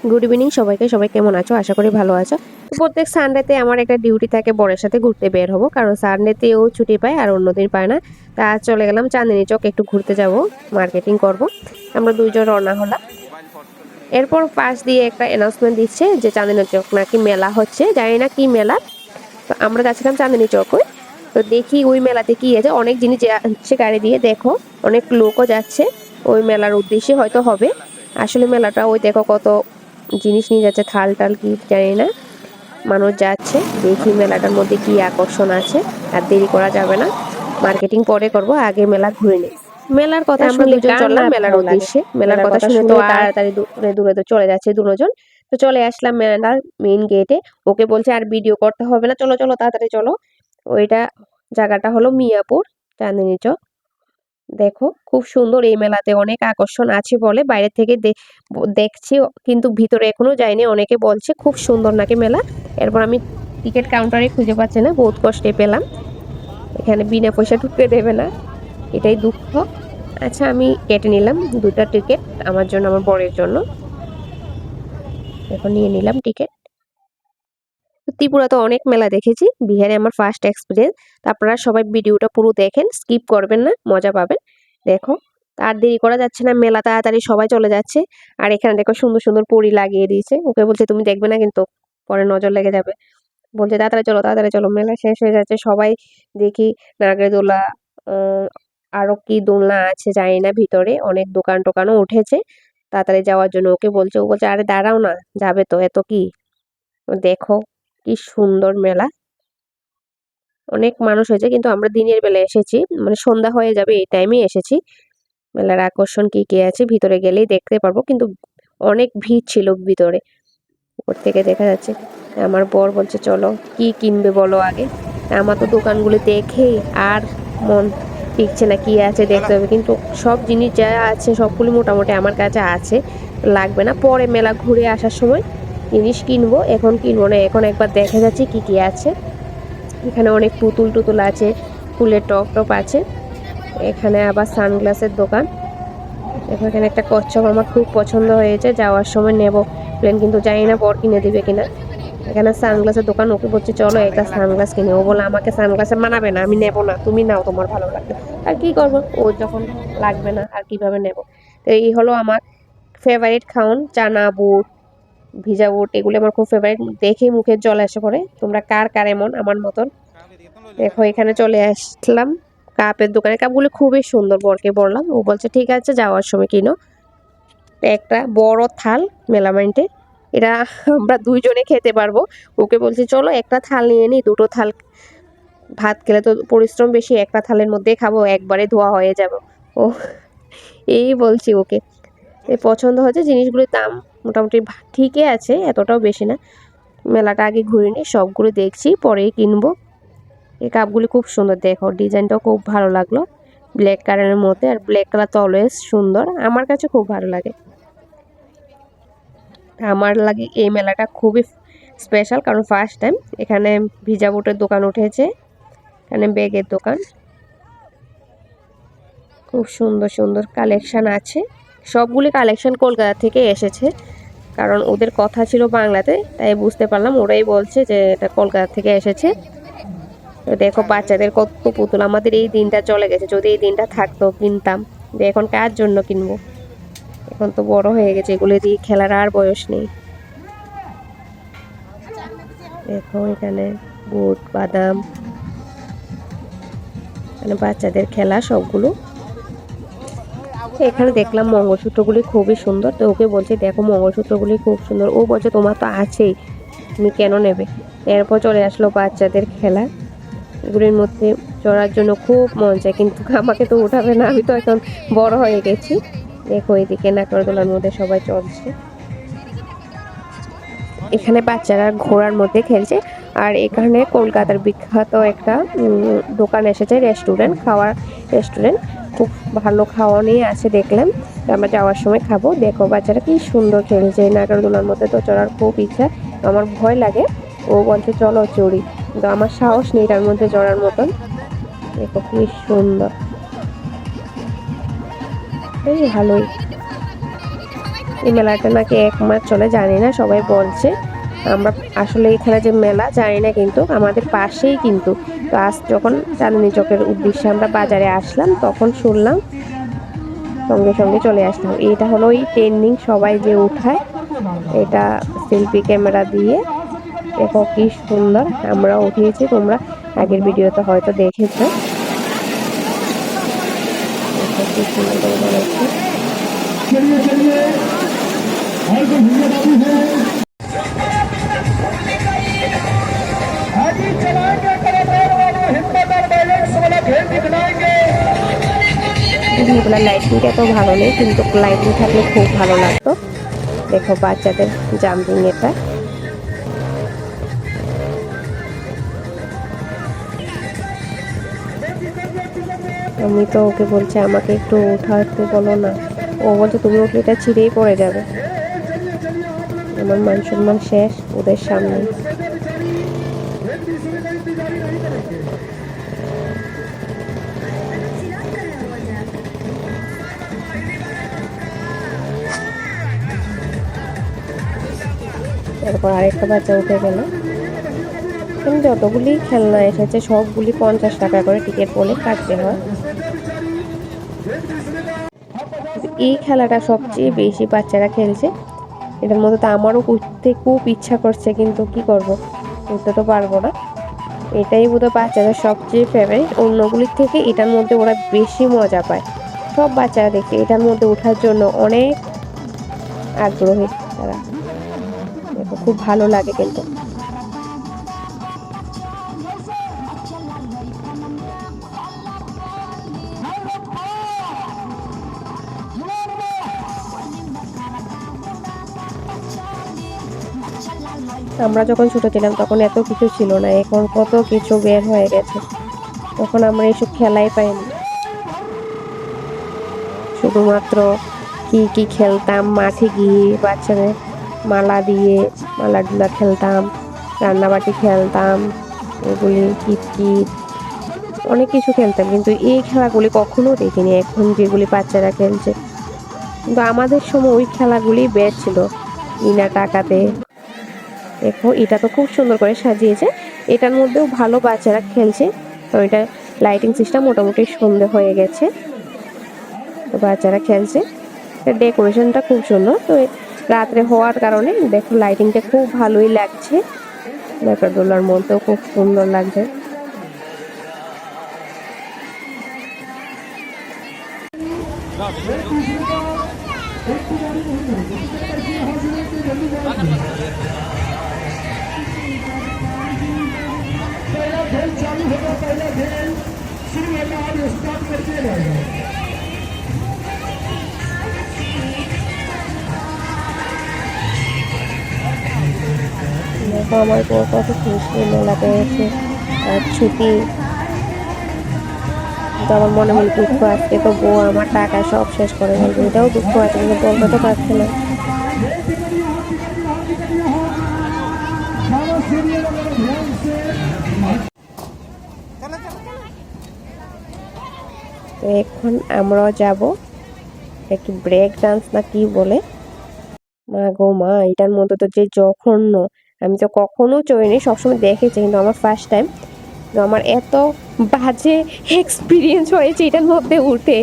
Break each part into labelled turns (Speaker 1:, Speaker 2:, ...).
Speaker 1: Good evening সবাইকে। সবাই কেমন আছো? আশা করি ভালো আছো। প্রত্যেক সানডেতে আমার একটা ডিউটি থাকে, বরের সাথে ঘুরতে বের হবো, কারণ সানডেতেও ছুটি পায় আর অন্যদিন পায় না। তা আজ চলে গেলাম চাঁদনী চক, একটু ঘুরতে যাব, মার্কেটিং করব। আমরা দুইজন রওনা হলাম। এরপর পাশ দিয়ে একটা অ্যানাউন্সমেন্ট দিচ্ছে যে চাঁদনী চক নাকি মেলা হচ্ছে, জানি না কি মেলা। তো আমরা যাচ্ছিলাম চাঁদনী চকে। তো দেখি ওই মেলাতে কি আছে, অনেক জিনিস যাচ্ছে গাড়ি দিয়ে, দেখো অনেক লোকও যাচ্ছে ওই মেলার উদ্দেশ্যে, হয়তো হবে আসলে মেলাটা। ওই দেখো কত জিনিস নিয়ে যাচ্ছে, থাল টাল কি জানি না, মানুষ যাচ্ছে। দেখি মেলাটার মধ্যে কি আকর্ষণ আছে। আর দেরি করা যাবে না, মার্কেটিং পরে করব, আগে মেলা ঘুরে নিই। মেলার কথা আমরা
Speaker 2: আসলে
Speaker 1: দুজন
Speaker 2: কার
Speaker 1: চললাম
Speaker 2: না
Speaker 1: মেলার
Speaker 2: ভালো লাগে।
Speaker 1: উদ্দেশ্যে। মেলার
Speaker 2: মেলার
Speaker 1: কথা
Speaker 2: কথা
Speaker 1: শুনে তো
Speaker 2: শুনে
Speaker 1: তাড়াতাড়ি দূরে দূরে তো চলে যাচ্ছে দুজন। তো চলে আসলাম মেলার মেইন গেটে। ওকে বলছে আর ভিডিও করতে হবে না, চলো চলো তাড়াতাড়ি চলো। ওইটা জায়গাটা হলো মিয়াপুর চাঁদনী চক। দেখো খুব সুন্দর, এই মেলাতে অনেক আকর্ষণ আছে বলে বাইরে থেকে দেখছি, কিন্তু ভিতরে এখনো যাইনি। অনেকে বলছে খুব সুন্দর নাকি মেলা। এরপর আমি টিকিট কাউন্টারে খুঁজে পাচ্ছি না, বহুত কষ্টে পেলাম। এখানে বিনা পয়সা ঢুকতে দেবে না, এটাই দুঃখ। আচ্ছা আমি কেটে নিলাম দুটা টিকিট, আমার জন্য আমার বরের জন্য। এখন নিয়ে নিলাম টিকিট। ত্রিপুরাতে অনেক মেলা দেখেছি, বিহারে আমার ফার্স্ট এক্সপিরিয়েন্স। তো আপনারা সবাই ভিডিওটা পুরো দেখেন, স্কিপ করবেন না, মজা পাবেন। দেখো আর দেরি করা যাচ্ছে না, মেলা তাড়াতাড়ি সবাই চলে যাচ্ছে। আর এখানে দেখো সুন্দর সুন্দর পরী লাগিয়ে দিয়েছে। ওকে বলছে তুমি দেখবে না কিন্তু, পরে নজর লেগে যাবে। বলছে তাড়াতাড়ি চলো, মেলা শেষ হয়ে যাচ্ছে। সবাই দেখি নাগরদোলা, আরো কি দোলনা আছে জানি না, ভিতরে অনেক দোকান টোকানও উঠেছে তাড়াতাড়ি যাওয়ার জন্য। ওকে বলছে, ও বলছে আরে দাঁড়াও না, যাবে তো, এত কি। দেখো কি সুন্দর মেলা, অনেক মানুষ হয়েছে, কিন্তু আমরা দিনের বেলা এসেছি, মানে সন্ধ্যা হয়ে যাবে এই টাইমে এসেছি। মেলার আকর্ষণ কি কি আছে ভিতরে গেলেই দেখতে পারবো, কিন্তু অনেক ভিড় ছিল ভিতরে, উপর থেকে দেখা যাচ্ছে। আমার বর বলছে চলো কি কিনবে বলো আগে। আমার তো দোকানগুলো দেখে আর মন টিকছে না, কি আছে দেখতে হবে। কিন্তু সব জিনিস যা আছে সবগুলি মোটামুটি আমার কাছে আছে, লাগবে না, পরে মেলা ঘুরে আসার সময় জিনিস কিনবো, এখন কিনবো না। এখন একবার দেখে যাচ্ছি কি কি আছে। এখানে অনেক পুতুল টুতুল আছে, ফুলের টপ টপ আছে। এখানে আবার সানগ্লাসের দোকান। দেখো এখানে একটা কচ্ছপ আমার খুব পছন্দ হয়েছে, যাওয়ার সময় নেব প্লেন, কিন্তু জানি না বর কিনে দিবে কিনা। এখানে সানগ্লাসের দোকান, ওকে বলছি চলো একটা সানগ্লাস কিনে। ও বলে আমাকে সানগ্লাসে মানাবে না, আমি নেব না, তুমি নাও তোমার ভালো লাগবে। আর কি করবো, ও যখন লাগবে না আর কিভাবে নেব। তো এই হলো আমার ফেভারিট খাওন, চানা বুট, ভিজা বুট, এগুলো আমার খুব ফেভারিট, দেখেই মুখে জল এসে পড়ে। তোমরা কার কার এমন আমার মতন। দেখো এখানে চলে আসলাম কাপের দোকানে, কাপগুলো খুবই সুন্দর, বরকে বললাম, ও বলছে ঠিক আছে যাওয়ার সময় কিনো। একটা বড় থাল মেলামাইন্টে, এটা আমরা দুইজনে খেতে পারবো। ওকে বলছি চলো একটা থাল নিয়ে নিই, দুটো থাল ভাত খেলে তো পরিশ্রম বেশি, একটা থালের মধ্যে খাবো, একবারে ধোয়া হয়ে যাবো। ও এই বলছি ওকে। এই পছন্দ হয়েছে, জিনিসগুলোর দাম মোটামুটি ঠিকই আছে, এতটাও বেশি না। মেলাটা আগে ঘুরে নিই, সবগুলো দেখছি পরেই কিনবো। এই কাপগুলি খুব সুন্দর, দেখো ডিজাইনটাও খুব ভালো লাগলো, ব্ল্যাক কালারের মধ্যে। আর ব্ল্যাক কালার তো অলওয়েজ সুন্দর, আমার কাছে খুব ভালো লাগে। আমার লাগে এই মেলাটা খুবই স্পেশাল, কারণ ফার্স্ট টাইম এখানে ভিজা বুটের দোকান উঠেছে, এখানে ব্যাগের দোকান, খুব সুন্দর সুন্দর কালেকশন আছে। সবগুলি কালেকশন কলকাতা থেকে এসেছে, কারণ ওদের কথা ছিল বাংলাতে, তাই বুঝতে পারলাম ওরাই বলছে যে এটা কলকাতা থেকে এসেছে। তো দেখো বাচ্চাদের কত পুতুল, আমাদের এই দিনটা চলে গেছে, যদি এই দিনটা থাকতো কিনতাম। এখন কার জন্য কিনবো, এখন তো বড় হয়ে গেছে, এগুলো দিয়ে খেলার আর বয়স নেই। দেখো এখানে বুট বাদাম, মানে বাচ্চাদের খেলা সবগুলো। এখানে দেখলাম মঙ্গলসূত্রগুলি খুবই সুন্দর, তো ওকে বলছে দেখো মঙ্গলসূত্রগুলি খুব সুন্দর। ও বলছে তোমার তো আছেই, তুমি কেন নেবে। এরপর চলে আসলো বাচ্চাদের খেলা, এগুলির মধ্যে চড়ার জন্য খুব মন চায়, কিন্তু আমাকে তো উঠাবে না, আমি তো এখন বড় হয়ে গেছি। দেখো এদিকে নাকরদোলার মধ্যে সবাই চলছে, এখানে বাচ্চারা ঘোড়ার মধ্যে খেলছে। আর এখানে কলকাতার বিখ্যাত একটা দোকান এসেছে, রেস্টুরেন্ট, খাওয়ার রেস্টুরেন্ট, খুব ভালো খাওয়া নিয়ে আছে দেখলাম। আমরা যাওয়ার সময় খাবো। দেখো বাচ্চারা কি সুন্দর খেলছে, নাগরদোলার মধ্যে তো চড়ার খুব ইচ্ছা, আমার ভয় লাগে। ও বলছে চলো চড়ি, কিন্তু আমার সাহস নেই তার মধ্যে চড়ার মতন। দেখো কি সুন্দর, এই ভালোই। এই মেলাটা নাকি 1 মাস চলে, জানি না, সবাই বলছে। আমরা আসলে এখানে যে মেলা জানি না, কিন্তু আমাদের পাশেই কিন্তু। তো আজ যখন চাঁদনী চকের উদ্দেশ্যে আমরা বাজারে আসলাম তখন শুনলাম, সঙ্গে সঙ্গে চলে আসলাম। এটা হলো ওই ট্রেন্ডিং সবাই যে উঠায়, এটা সেলফি ক্যামেরা দিয়ে। দেখো কি সুন্দর, আমরা উঠিয়েছি, তোমরা আগের ভিডিওতে হয়তো দেখেছো। দেখো কি সুন্দর করে বানাচ্ছে। দিনের লাইটিংটা এত ভালো নেই, কিন্তু লাইটিং থাকলে খুব ভালো লাগতো। দেখো বাচ্চাদের জাম্পিং, এটা আমি তো ওকে বলছি আমাকে একটু উঠাতে বলো না, ও বলছে তুমি উঠলে এটা ছিঁড়েই পড়ে যাবে। আমার মান সম্মান শেষ ওদের সামনে। তারপর আরেকটা বাচ্চা উঠে গেল। যতগুলি খেলনা এসেছে সবগুলি 50 টাকা করে টিকিট বলে কাটতে হয়। এই খেলাটা সবচেয়ে বেশি বাচ্চারা খেলছে। এটার মধ্যে তো আমারও উঠতে খুব ইচ্ছা করছে, কিন্তু কি করব, উঠতে তো পারবো না। এটাই বোধহয় বাচ্চাদের সবচেয়ে ফেভারিট, অন্যগুলির থেকে এটার মধ্যে ওরা বেশি মজা পায়। সব বাচ্চারা দেখে এটার মধ্যে ওঠার জন্য অনেক আগ্রহী তারা। খুব ভালো লাগে কিন্তু। আমরা যখন ছোট ছিলাম তখন এত কিছু ছিল না, এখন কত কিছু বের হয়ে গেছে। তখন আমরা এসব খেলাই পাইনি। শুধুমাত্র কি কি খেলতাম, মাঠে গিয়ে বাচ্চাদের মালা দিয়ে মালা খেলতাম, রান্নাবাটি খেলতাম, এগুলি কিতকিত অনেক কিছু খেলতাম, কিন্তু এই খেলাগুলি কখনো দেখিনি এখন যেগুলি বাচ্চারা খেলছে। কিন্তু আমাদের সময় ওই খেলাগুলি বের ছিল, বিনা টাকাতে। দেখো এটা তো খুব সুন্দর করে সাজিয়েছে, এটার মধ্যেও ভালো বাচ্চারা খেলছে। তো এটা লাইটিং সিস্টেম মোটামুটি সন্ধে হয়ে গেছে, তো বাচ্চারা খেলছে। ডেকোরেশনটা খুব সুন্দর, তো রাত্রে হওয়ার কারণে দেখো লাইটিংটা খুব ভালোই লাগছে। নাগরদোলার মধ্যেও খুব সুন্দর লাগছে। দেখো আমার বউ কত খুশি মেলাতে এসে, ছুটি। তো আমার মনে হলো দুঃখ, আজকে তো বউ আমার টাকা সব শেষ করে ফেলবে। এটাও দুঃখ আছে, কিন্তু বলতে তো পারছে না। তো এখন আমরাও যাব একটু ব্রেক ডান্স না কি বলে, মা গো মা, এটার মধ্যে তো যে জঘন্য, আমি তো কখনো চড়িনি, সবসময় দেখেছি, কিন্তু আমার ফার্স্ট টাইম। তো আমার এত বাজে এক্সপিরিয়েন্স হয়েছে এটার মধ্যে উঠে।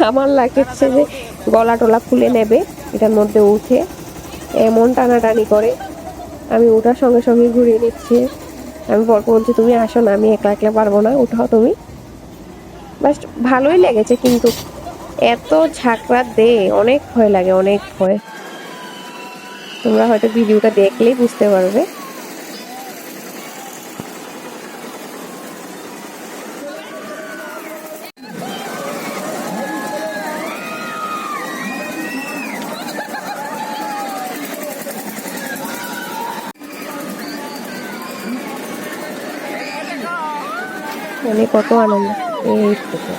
Speaker 1: আমার লাগছে যে গলা টলা খুলে নেবে এটার মধ্যে উঠে, এমন টানাটানি করে। আমি ওঠার সঙ্গে সঙ্গে ঘুরিয়ে নিচ্ছি। আমি বরকে বলছি তুমি আসো না, আমি একলা একলা পারবো না, উঠাও তুমি। বাস ভালোই লেগেছে, কিন্তু এত ঝাঁকড়া দে, অনেক ভয় লাগে, অনেক ভয়। তোমরা হয়তো ভিডিওটা দেখলেই বুঝতে পারবে। মানে কত আনন্দ এই থেকে।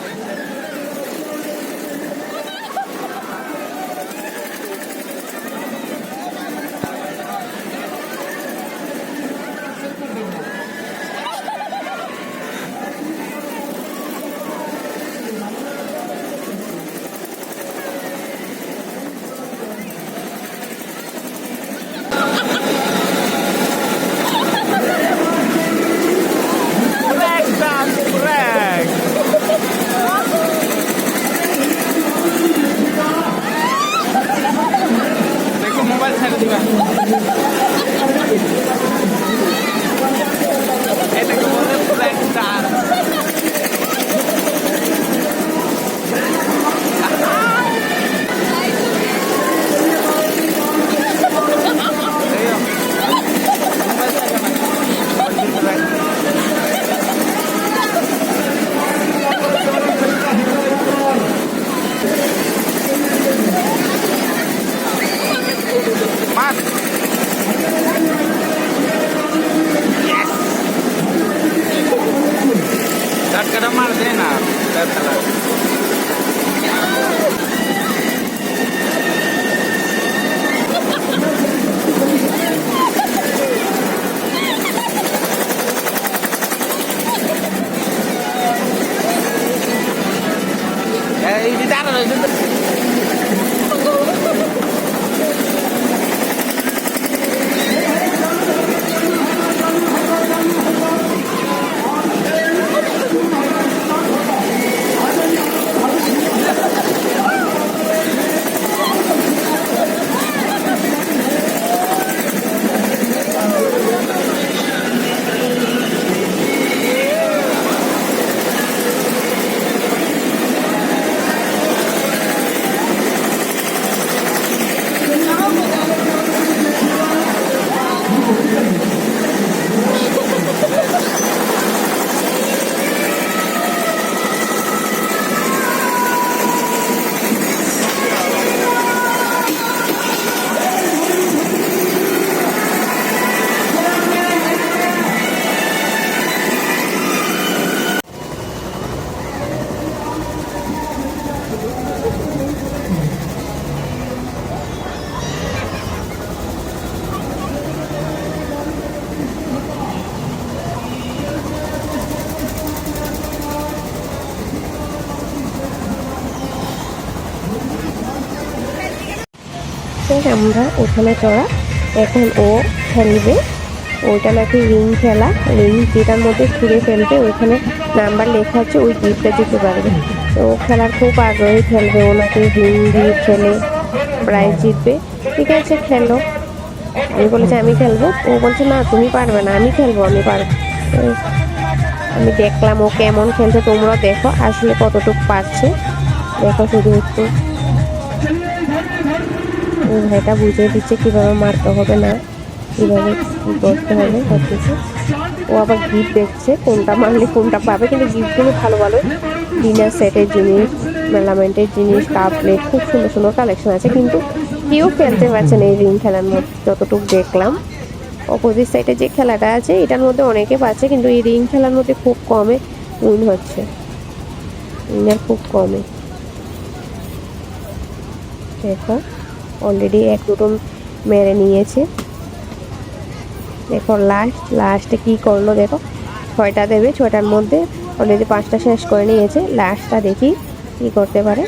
Speaker 1: আমরা ওখানে চড়া, এখন ও খেলবে। ওইটা নাকি রিং খেলা, রিং যেটার মধ্যে ছুঁড়ে ফেলবে ওইখানে নাম্বার লেখা আছে, ওই জিপটা দিতে পারবে। তো ও খেলার খুব আগ্রহী, খেলবে। ও নাকি রিং দিয়ে খেলে প্রাইজ জিতবে। ঠিক আছে খেলো। আমি বলেছি আমি খেলবো, ও বলছে না তুমি পারবে না, আমি খেলবো, আমি পারবো। আমি দেখলাম ও কেমন খেলছে, তোমরাও দেখো আসলে কতটুকু পারছে। দেখো শুধু একটু ভাইটা বুঝিয়ে দিচ্ছে কিভাবে মারতে হবে না, কিভাবে কি করতে হবে সব কিছু। ও আবার গিফট দেখছে কোনটা মারলে কোনটা পাবে, কিন্তু গিফটগুলো ভালো ভালো, ডিনার সেটের জিনিস, মেলামেন্টের জিনিস, কাপ প্লেট, খুব সুন্দর সুন্দর কালেকশন আছে। কিন্তু কেউ খেলতে পারছে না এই রিং খেলার মধ্যে, যতটুকু দেখলাম। অপোজিট সাইডে যে খেলাটা আছে এটার মধ্যে অনেকে পাচ্ছে, কিন্তু এই রিং খেলার মধ্যে খুব কমে উইন হচ্ছে, উইনার খুব কমে। দেখো অলরেডি এক দুটো মেরে নিয়েছে। দেখো লাস্টে কি করলো, দেখো 6টা দেবে, 6টার মধ্যে অলরেডি 5টা শেষ করে নিয়েছে। লাস্টটা দেখি কি করতে পারে।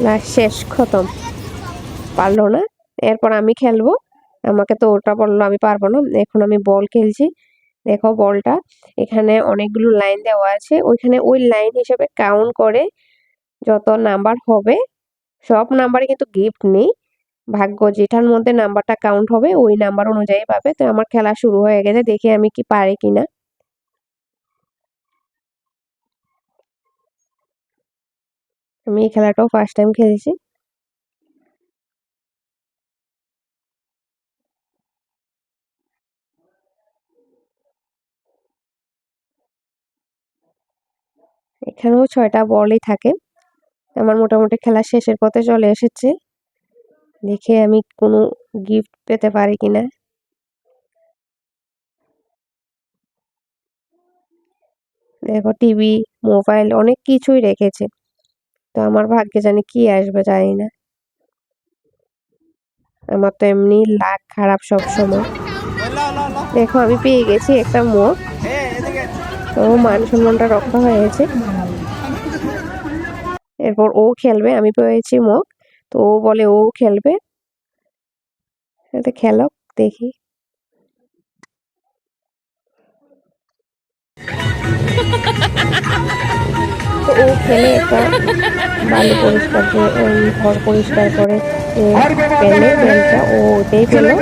Speaker 1: লাস্ট শেষ, খতম, পারলো না। এরপর আমি খেলবো, আমাকে তো ওটা বললো আমি পারবো না। এখন আমি বল খেলছি। দেখো বলটা এখানে অনেকগুলো লাইন দেওয়া আছে, ওইখানে ওই লাইন হিসেবে কাউন্ট করে যত নাম্বার হবে, সব নাম্বারে কিন্তু গিফট নেই, ভাগ্য যেটার মধ্যে নাম্বারটা কাউন্ট হবে ওই নাম্বার অনুযায়ী পাবে। তো আমার খেলা শুরু হয়ে গেছে, দেখি আমি কি পারি কিনা। আমি এই খেলাটাও ফার্স্ট টাইম খেলেছি। এখানেও 6টা বলই থাকে। আমার মোটামুটি খেলা শেষের পথে চলে এসেছে, দেখে আমি কোনো গিফট পেতে পারি কিনা। দেখো টিভি, মোবাইল, অনেক কিছুই রেখেছে। তো আমার ভাগ্যে জানি কি আসবে জানি না, আমার তো এমনি লাক খারাপ সব সময়। দেখো আমি পেয়ে গেছি একটা মগ, তো মান সম্মানটা রক্ষা হয়েছে। এরপর ও খেলবে, আমি পেয়েছি মগ, তো ও বলে ও খেলবে। খেলো দেখি। তো ও খেলে একটা বালু পরিষ্কার যে ঘর পরিষ্কার করে পেলে বেলটা, ও ওটাই পেলো।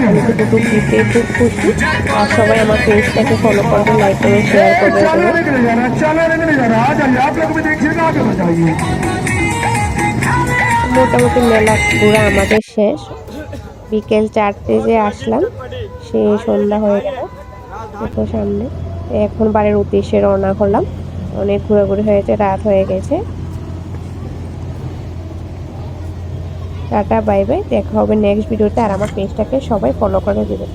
Speaker 1: আমি তো দুটো গিফটে খুব খুশি। আর সবাই আমার পেজটাকে ফলো করবে, লাইক করবে, শেয়ার করবে দেবে। মোটামুটি মেলা ঘোরা আমাদের শেষ। বিকেল 4টে যে আসলাম, সে সন্ধ্যা হয়ে গেল দেখো সামনে। এখন বাড়ির উদ্দেশ্যে রওনা করলাম, অনেক ঘোরাঘুরি হয়েছে, রাত হয়ে গেছে। টাটা বাই বাই, দেখা হবে নেক্সট ভিডিওতে। আর আমার পেজটাকে সবাই ফলো করে দেবে।